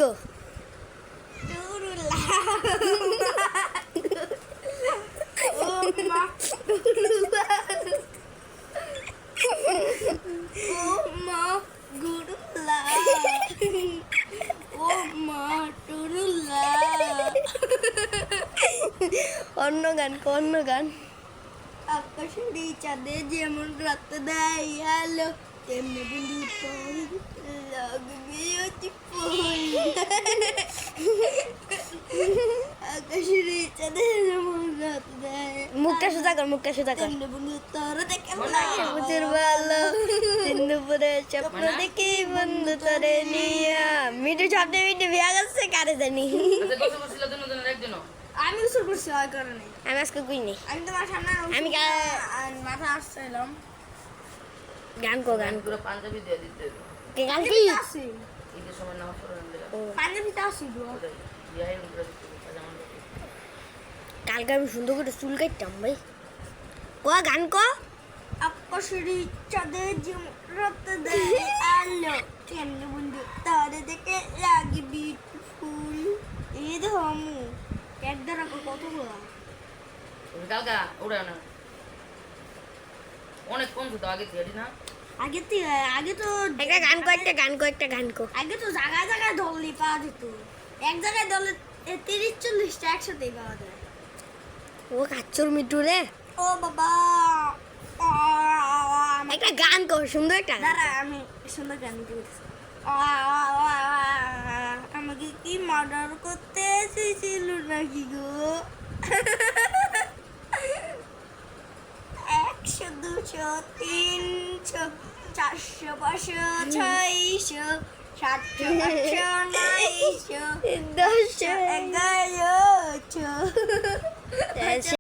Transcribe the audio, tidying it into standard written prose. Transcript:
গো অন্য গান আকাশের চাঁদে যেমন রাত দেয় আলো তেমনি বন্ধু লাগবে অতি ফুল আকাশের চাঁদে যেমন রাত দেয় মুখটা সোজা কর তেমনি বন্ধু তোর দেখে বুঝের ভালো সিন্ধুপুরে স্বপ্ন দেখি বন্ধু তোরে নিয়া মিঠু শব্দে বিয়া গেছে কারে জানি আমি উসুর করছি ওই কারণে আমি আজকে কই নেই আমি তোমার সামনে আমি মাথা আসছিলাম গান পুরো পাঞ্জাবি দিয়ে দিতে কে গান কি আসি ঈদের সময় নামাজ পড়ে দিলাম পাঞ্জাবিটা আসি গো বিয়াই করে দিতে পাজামা কালকে আমি সুন্দর করে চুল কাটতাম ভাই গান আকাশের চাঁদে যেমন রাত দেয় আলো তেমনি বন্ধু তারে দেখে লাগে বিউটিফুল এই দেখো আমু এক দ্বারা কতগুলো কালকা উড়ে না অনেক কম তো আগে থেকে না আগে তো একটা গান কো আগে তো জায়গায় জায়গায় দলই পাওয়া যেত এক জায়গায় দলে 30-40টা একসাথেই পাওয়া যায় ও কাচ্চর মিঠু রে ও বাবা একটা গান কর সুন্দর একটা দাঁড়া আমি সুন্দর গান দিতেছি আমাকে কি মার্ডার করতে এসেছিল নাকি গো 100 200 300 400 500 600 700 800 900 10